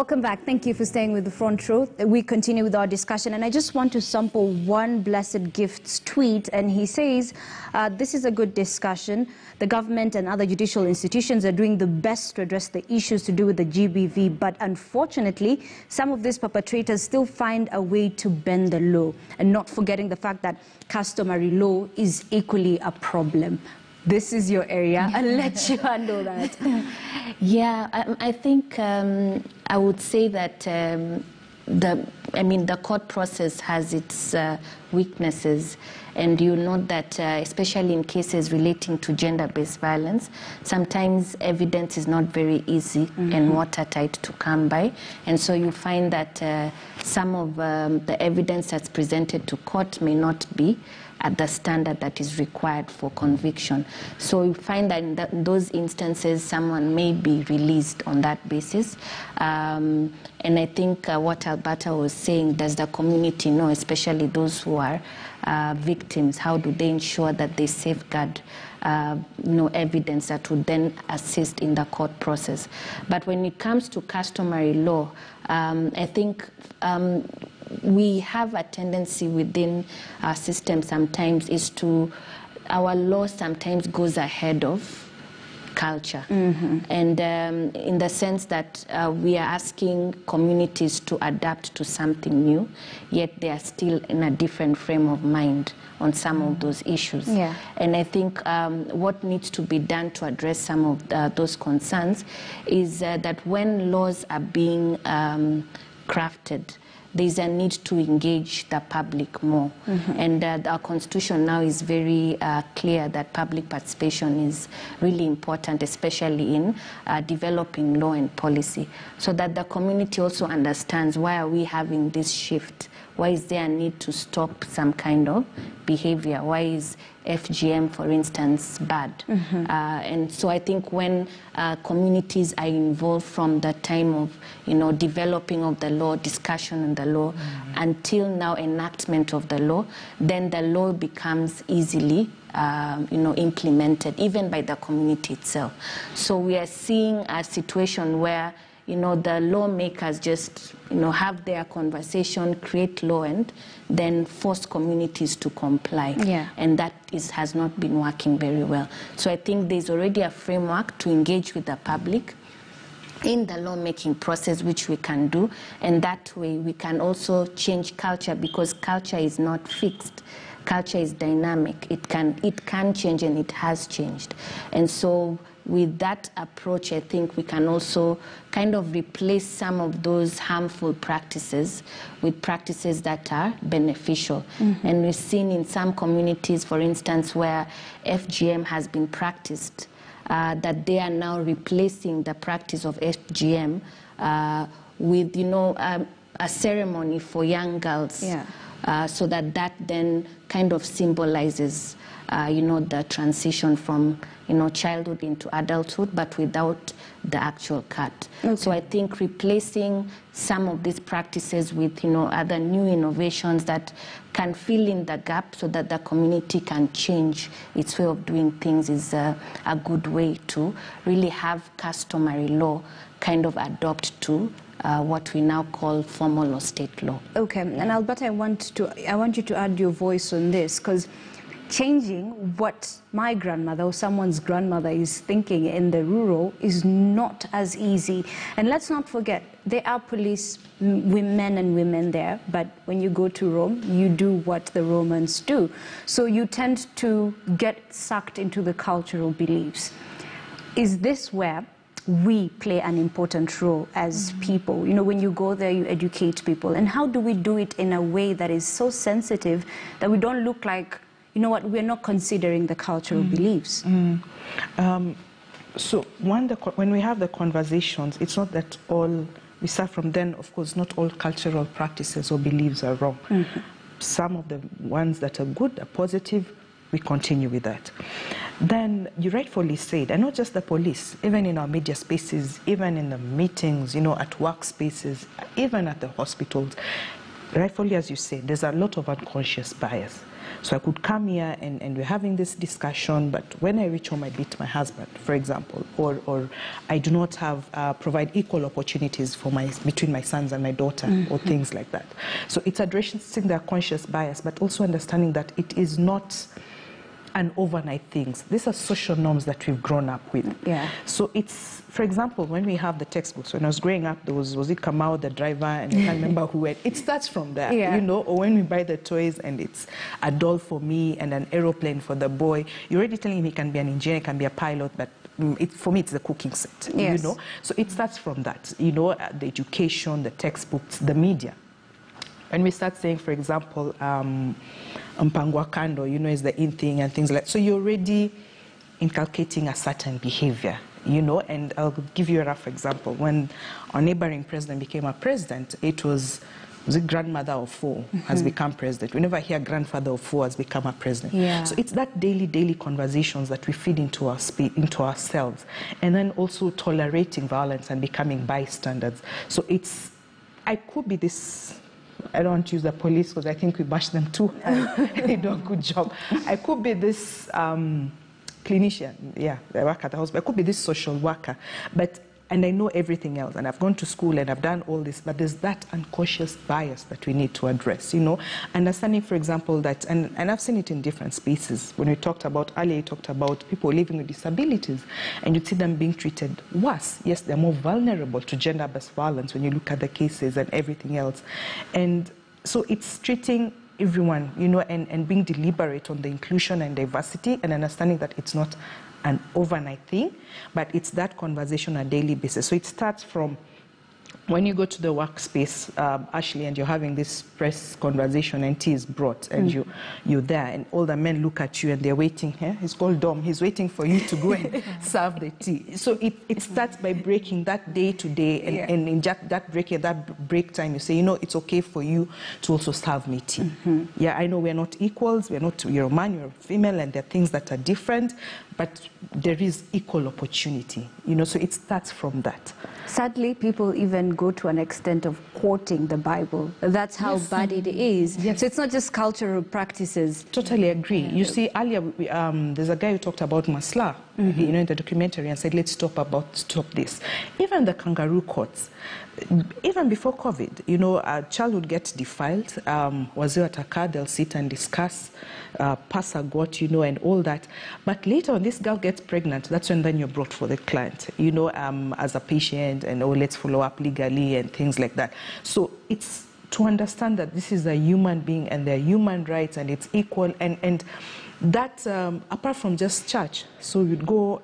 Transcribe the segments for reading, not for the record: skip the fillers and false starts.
Welcome back. Thank you for staying with the front row. We continue with our discussion, and I just want to sample one Blessed Gift's tweet, and he says, this is a good discussion. The government and other judicial institutions are doing the best to address the issues to do with the GBV, but unfortunately, some of these perpetrators still find a way to bend the law, and not forgetting the fact that customary law is equally a problem. This is your area. I'll let you handle that. Yeah, I think I would say that the court process has its weaknesses, and you know that especially in cases relating to gender-based violence, sometimes evidence is not very easy and watertight to come by, and so you find that some of the evidence that's presented to court may not be at the standard that is required for conviction. So you find that in those instances, someone may be released on that basis. And I think what Alberta was saying, does the community know, especially those who are victims, how do they ensure that they safeguard evidence that would then assist in the court process? But when it comes to customary law, I think we have a tendency within our system sometimes is to, our law sometimes goes ahead of culture. And in the sense that we are asking communities to adapt to something new, yet they are still in a different frame of mind on some of those issues. Yeah. And I think what needs to be done to address some of those concerns is that when laws are being crafted, there's a need to engage the public more. And our constitution now is very clear that public participation is really important, especially in developing law and policy, so that the community also understands why are we having this shift. Why is there a need to stop some kind of behavior? Why is FGM, for instance, bad? And so I think when communities are involved from the time of developing of the law, discussion on the law, until now enactment of the law, then the law becomes easily implemented, even by the community itself. So we are seeing a situation where the lawmakers just, have their conversation, create law, and then force communities to comply. Yeah. And that has not been working very well. So I think there's already a framework to engage with the public in the lawmaking process, which we can do. And that way we can also change culture, because culture is not fixed. Culture is dynamic. It can change, and it has changed. And so with that approach, I think we can also kind of replace some of those harmful practices with practices that are beneficial. And we've seen in some communities, for instance, where FGM has been practiced, that they are now replacing the practice of FGM with, a ceremony for young girls. Yeah. So that then kind of symbolizes, the transition from, childhood into adulthood, but without the actual cut. Okay. So I think replacing some of these practices with, other new innovations that can fill in the gap so that the community can change its way of doing things is a good way to really have customary law kind of adopt to what we now call formal or state law. Okay, and Alberta, I want you to add your voice on this, because changing what my grandmother or someone's grandmother is thinking in the rural is not as easy. And let's not forget, there are police men and women there, but when you go to Rome, you do what the Romans do. So you tend to get sucked into the cultural beliefs. Is this where we play an important role as people? When you go there, you educate people. And how do we do it in a way that is so sensitive that we don't look like, we're not considering the cultural beliefs? So when we have the conversations, it's not that all, we start from then, of course, not all cultural practices or beliefs are wrong. Some of the ones that are good, are positive, we continue with that. Then you rightfully said, and not just the police, even in our media spaces, even in the meetings, at workspaces, even at the hospitals, rightfully, as you say, there's a lot of unconscious bias. So I could come here and we're having this discussion, but when I reach home, I beat my husband, for example, or I do not have provide equal opportunities for between my sons and my daughter, or things like that. So it's addressing their conscious bias, but also understanding that it is not an overnight things. These are social norms that we've grown up with. Yeah. So it's, for example, when we have the textbooks, when I was growing up, there was it Kamau, the driver, and I can't remember who it starts from there, you know, or when we buy the toys and it's a doll for me and an aeroplane for the boy, you're already telling him he can be an engineer, can be a pilot, but for me, it's the cooking set, you know. So it starts from that, you know, the education, the textbooks, the media. When we start saying, for example, Mpangwa Kando, you know, is the in thing and things like that. So you're already inculcating a certain behavior, you know, and I'll give you a rough example. When our neighboring president became a president, it was the grandmother of four has become president. We never hear grandfather of four has become a president. Yeah. So it's that daily conversations that we feed into ourselves, and then also tolerating violence and becoming bystanders. So it's, I could be this, I don't want to use the police because I think we bash them too hard. They do a good job. I could be this clinician, yeah, I work at the hospital. I could be this social worker, and I know everything else, and I've gone to school and I've done all this, but there's that unconscious bias that we need to address, you know. Understanding, for example, that, and I've seen it in different spaces. When we talked about, earlier you talked about people living with disabilities, and you'd see them being treated worse. Yes, they're more vulnerable to gender-based violence when you look at the cases and everything else. And so it's treating everyone, you know, and being deliberate on the inclusion and diversity, and understanding that it's not an overnight thing, but it's that conversation on a daily basis. So it starts from when you go to the workspace, Ashley, and you're having this press conversation and tea is brought, and you're there, and all the men look at you and they're waiting. He's called Dom. He's waiting for you to go and serve the tea. So it starts by breaking that day to day, and in that break time, you say, you know, it's okay for you to also serve me tea. Yeah, I know we're not equals. You're a man, you're a female, and there are things that are different, but there is equal opportunity, you know, so it starts from that. Sadly, people even go to an extent of quoting the Bible. That's how bad it is. Yes. So it's not just cultural practices. Totally agree. You see, earlier, there's a guy who talked about Masla, you know, in the documentary, and said, let's stop this. Even the kangaroo courts, even before COVID, you know, a child would get defiled, wazee watakaa, they'll sit and discuss, pass a got, you know, and all that. But later when this girl gets pregnant, that's when then you're brought for the client, you know, as a patient, and oh, let's follow up legally and things like that. So it's to understand that this is a human being and their human rights, and it's equal, and that apart from just church. So you'd go,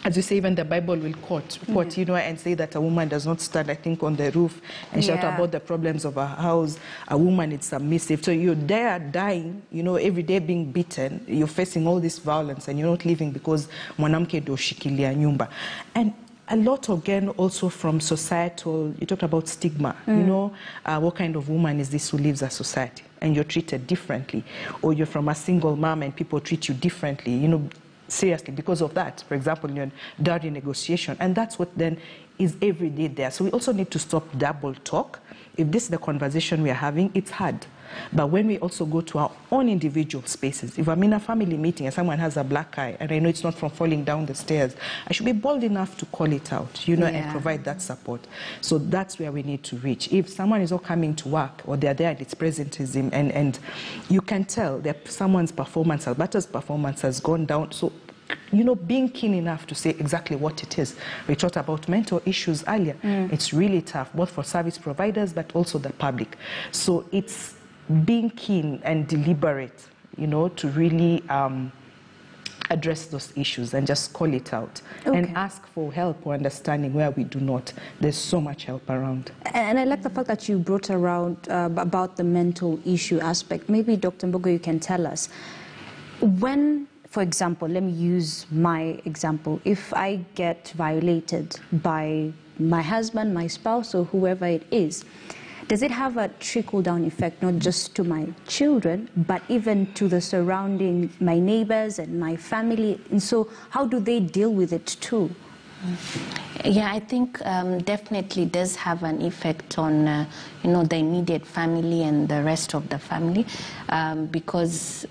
as you say, even the Bible will quote, you know, and say that a woman does not stand, I think, on the roof and shout about the problems of a house. A woman is submissive. So you're there dying, you know, every day being beaten. You're facing all this violence, and you're not living because mwanamke do shikilia nyumba. And a lot, again, also from societal, you talked about stigma, you know, what kind of woman is this who lives as society? And you're treated differently. Or you're from a single mom and people treat you differently, you know, seriously, because of that. For example, in your dowry negotiation. And that's what then is every day there. So we also need to stop double talk. If this is the conversation we are having, it's hard. But when we also go to our own individual spaces, if I'm in a family meeting and someone has a black eye, and I know it's not from falling down the stairs, I should be bold enough to call it out, you know, and provide that support. So that's where we need to reach. If someone is not coming to work, or they're there and it's presentism, and you can tell that someone's performance, Alberta's performance has gone down. So, you know, being keen enough to say exactly what it is. We talked about mental issues earlier. It's really tough, both for service providers, but also the public. So it's being keen and deliberate, you know, to really address those issues and just call it out and ask for help or understanding where we do not. There's so much help around. And I like the fact that you brought around about the mental issue aspect. Maybe, Dr. Mbogo, you can tell us, when, for example, let me use my example. If I get violated by my husband, my spouse, or whoever it is, does it have a trickle-down effect, not just to my children, but even to the surrounding, my neighbors and my family? And so how do they deal with it too? Yeah, I think definitely does have an effect on, the immediate family and the rest of the family, because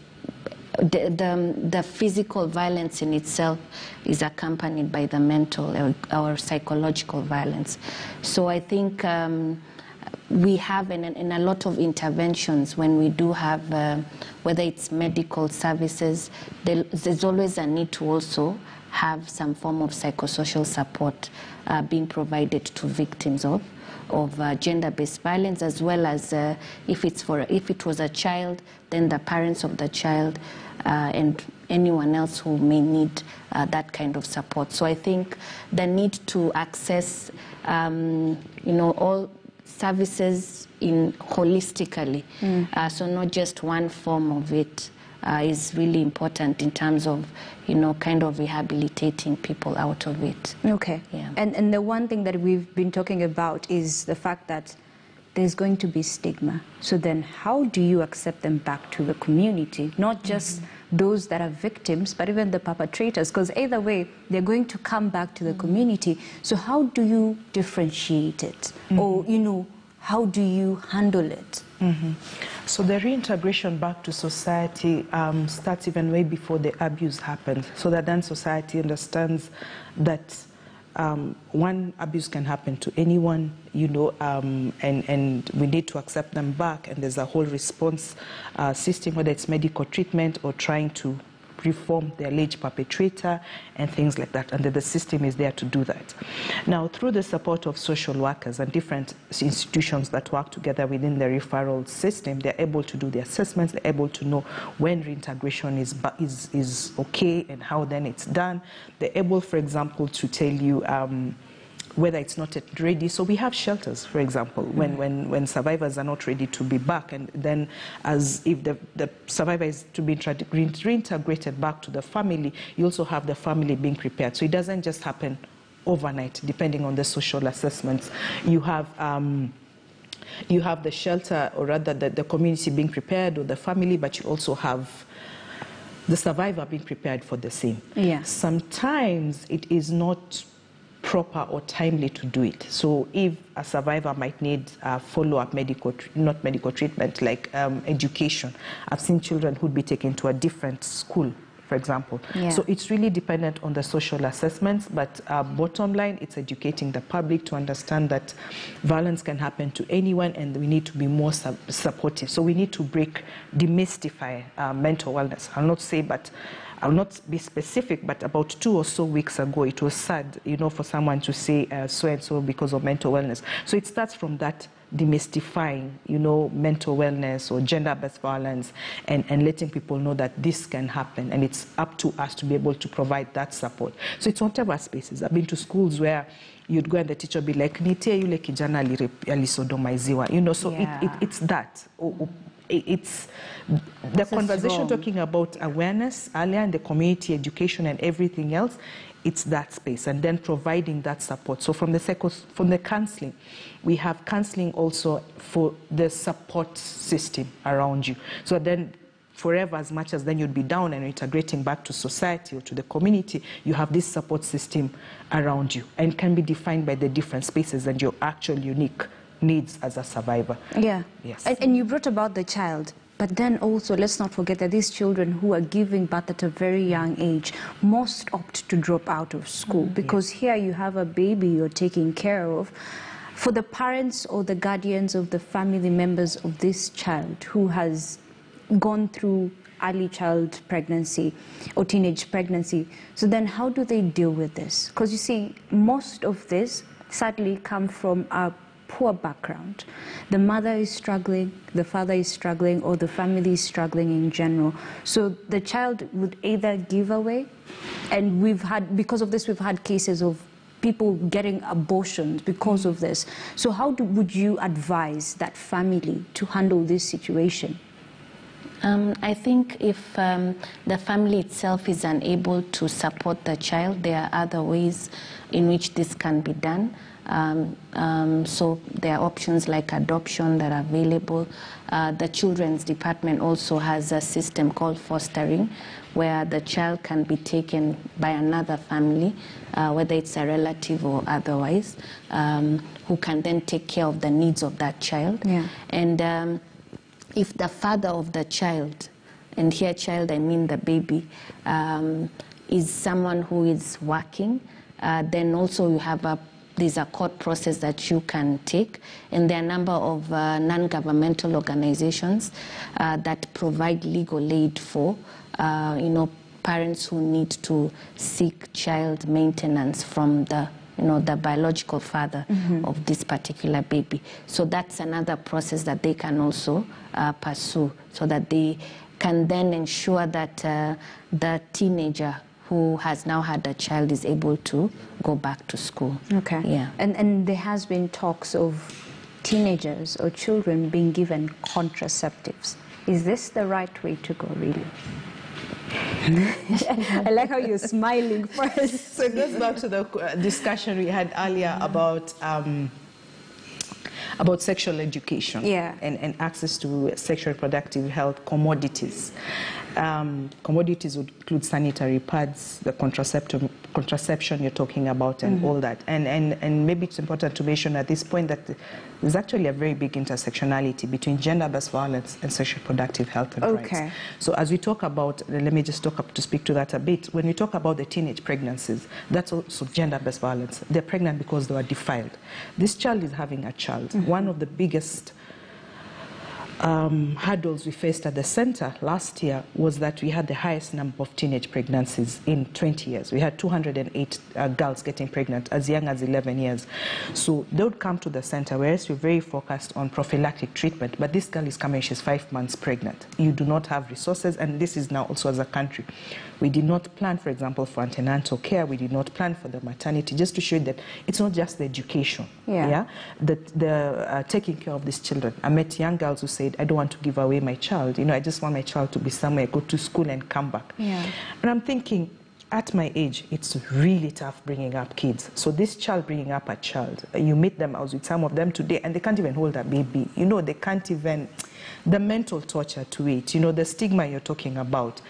the physical violence in itself is accompanied by the mental or psychological violence. So I think we have in a lot of interventions when we do have, whether it's medical services, there's always a need to also have some form of psychosocial support being provided to victims of gender-based violence, as well as if it was a child, then the parents of the child and anyone else who may need that kind of support. So I think the need to access, all services holistically, so not just one form of it, is really important in terms of, kind of rehabilitating people out of it. Okay. Yeah. And the one thing that we've been talking about is the fact that there's going to be stigma. So then how do you accept them back to the community? Not just those that are victims, but even the perpetrators, because either way, they're going to come back to the community. So how do you differentiate it? Or, how do you handle it? So the reintegration back to society starts even way before the abuse happens, so that then society understands that one, abuse can happen to anyone, and we need to accept them back, and there's a whole response system, whether it's medical treatment or trying to reform the alleged perpetrator and things like that, and that the system is there to do that. Now, through the support of social workers and different institutions that work together within the referral system, they're able to do the assessments, they're able to know when reintegration is okay and how then it's done. They're able, for example, to tell you whether it's not yet ready. So we have shelters, for example, when survivors are not ready to be back, and then as if the survivor is to be reintegrated back to the family, you also have the family being prepared. So it doesn't just happen overnight, depending on the social assessments. You have the shelter, or rather the community being prepared, or the family, but you also have the survivor being prepared for the same. Yeah. Sometimes it is not proper or timely to do it. So if a survivor might need follow-up not medical treatment, like education. I've seen children who'd be taken to a different school, for example. Yeah. So it's really dependent on the social assessments, but bottom line, it's educating the public to understand that violence can happen to anyone, and we need to be more supportive. So we need to demystify mental wellness. I'll not be specific, but about 2 or so weeks ago, it was sad, for someone to say so-and-so because of mental wellness. So it starts from that demystifying, mental wellness or gender-based violence, and letting people know that this can happen, and it's up to us to be able to provide that support. So it's whatever spaces. I've been to schools where you'd go and the teacher would be like, nitie yule kijana alisodomaiziwa, so Yeah. it's that. It's the conversation talking about awareness earlier, and the community education and everything else. It's that space, and then providing that support. So from the counseling, we have counseling also for the support system around you. So then forever, as much as then you'd be down and integrating back to society or to the community, you have this support system around you, and can be defined by the different spaces and your actual unique needs as a survivor. Yeah. Yes. And you brought about the child, but then also let's not forget that these children who are giving birth at a very young age, most opt to drop out of school, because here you have a baby you're taking care of. For the parents or the guardians of the family members of this child who has gone through early child pregnancy or teenage pregnancy, so then how do they deal with this? Because you see, most of this sadly come from a poor background. The mother is struggling, the father is struggling, or the family is struggling in general. So the child would either give away, and because of this, we've had cases of people getting abortions because of this. So how would you advise that family to handle this situation? I think if the family itself is unable to support the child, there are other ways in which this can be done. So there are options like adoption that are available. The Children's Department also has a system called fostering, where the child can be taken by another family, whether it's a relative or otherwise, who can then take care of the needs of that child. Yeah. And if the father of the child, and here child I mean the baby, is someone who is working, then also you have there's a court process that you can take, and there are a number of non-governmental organizations that provide legal aid for parents who need to seek child maintenance from the biological father of this particular baby. So that's another process that they can also pursue, so that they can then ensure that the teenager who has now had a child is able to go back to school. Okay. Yeah. And there has been talks of teenagers or children being given contraceptives. Is this the right way to go, really? I like how you're smiling first. So it goes back to the discussion we had earlier about sexual education, yeah, and access to sexual reproductive health commodities. Commodities would include sanitary pads, the contraception you're talking about, and all that. And maybe it's important to mention at this point that there's actually a very big intersectionality between gender-based violence and sexual reproductive health and rights. So as we talk about, let me just speak to that a bit. When we talk about the teenage pregnancies, that's also gender-based violence. They're pregnant because they were defiled. This child is having a child. One of the biggest hurdles we faced at the center last year was that we had the highest number of teenage pregnancies in 20 years. We had 208 girls getting pregnant as young as 11 years. So they would come to the center, whereas we're very focused on prophylactic treatment. But this girl is coming, she's 5 months pregnant. You do not have resources, and this is now also as a country. We did not plan, for example, for antenatal care. We did not plan for the maternity, just to show that it's not just the education, the taking care of these children. I met young girls who said, I don't want to give away my child. I just want my child to be somewhere, go to school and come back. Yeah. And I'm thinking, at my age, it's really tough bringing up kids. So this child bringing up a child, you meet them, I was with some of them today, and they can't even hold a baby. They can't even, the mental torture to it, the stigma you're talking about.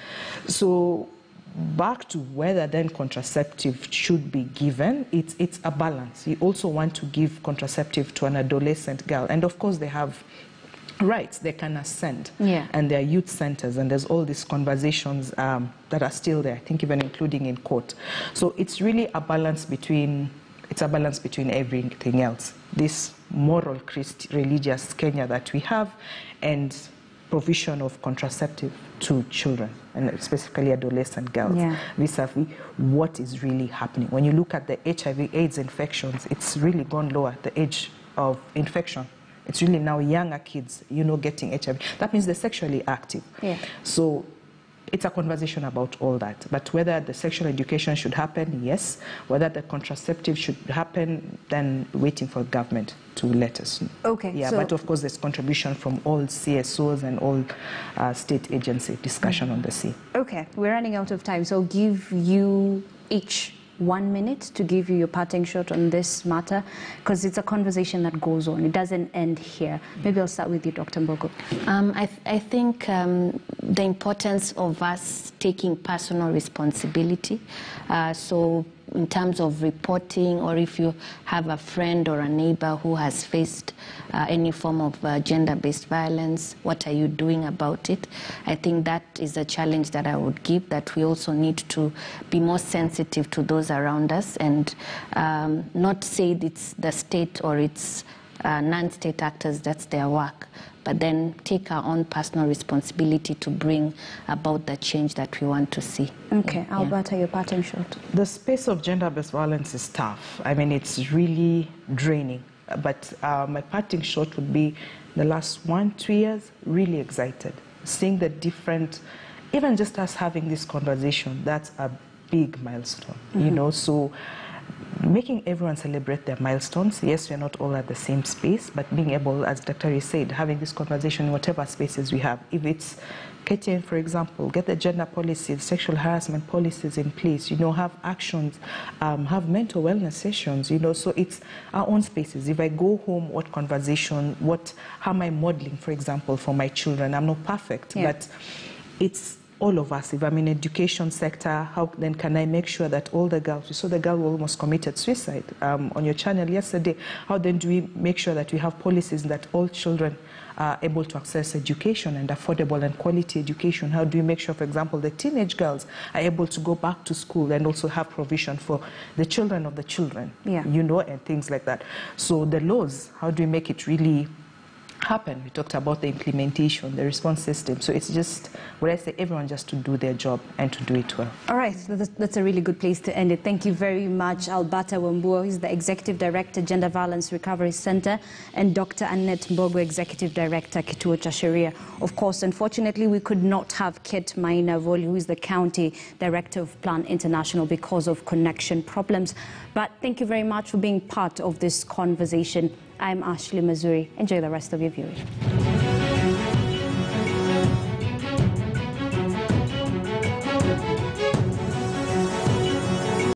So back to whether then contraceptive should be given, it's a balance. You also want to give contraceptive to an adolescent girl, and of course they have rights, they can assent, and there are youth centers, and there's all these conversations that are still there, I think even including in court. So it's really a balance between, everything else, this moral religious Kenya that we have, and provision of contraceptive to children, and specifically adolescent girls, vis-a-vis what is really happening. When you look at the HIV/AIDS infections, it's really gone lower, the age of infection. It's really now younger kids, getting HIV. That means they're sexually active. Yeah. So it's a conversation about all that. But whether the sexual education should happen, yes. Whether the contraceptive should happen, then waiting for government to let us know. Okay. Yeah, but of course there's contribution from all CSOs and all state agency discussion on the sea. Okay, we're running out of time, so I'll give you each 1 minute to give you your parting shot on this matter, because it's a conversation that goes on. It doesn't end here. Maybe I'll start with you, Dr. Mbogo. I think the importance of us taking personal responsibility. So in terms of reporting, or if you have a friend or a neighbor who has faced any form of gender-based violence, what are you doing about it? I think that is a challenge that I would give, that we also need to be more sensitive to those around us, and not say it's the state or it's non-state actors, that's their work, but then take our own personal responsibility to bring about the change that we want to see. Okay, Alberta, your parting shot. The space of gender-based violence is tough. I mean, it's really draining. But my parting shot would be the last 1-2 years, really excited. Seeing the different, even just us having this conversation, that's a big milestone, So making everyone celebrate their milestones. Yes, we're not all at the same space, but being able, as Dr. Rhys said, having this conversation in whatever spaces we have. If it's KTN, for example, get the gender policies, sexual harassment policies in place, have actions, have mental wellness sessions, so it's our own spaces. If I go home, what conversation, how am I modeling, for example, for my children? I'm not perfect, but it's all of us. If I'm in education sector, how then can I make sure that all the girls, we saw the girl who almost committed suicide on your channel yesterday, how then do we make sure that we have policies that all children are able to access education and affordable and quality education? How do we make sure, for example, the teenage girls are able to go back to school and also have provision for the children of the children, and things like that. So the laws, how do we make it really happen? We talked about the implementation, the response system. So it's just, what I say, everyone just to do their job and to do it well. All right, that's a really good place to end it. Thank you very much, Alberta Wambua, who's the Executive Director, Gender Violence Recovery Center, and Dr. Annette Mbogo, Executive Director, Kituo cha Sheria. Of course, unfortunately, we could not have Kate Maina Voli, who is the County Director of Plan International, because of connection problems. But thank you very much for being part of this conversation. I'm Ashley Mazuri. Enjoy the rest of your viewing.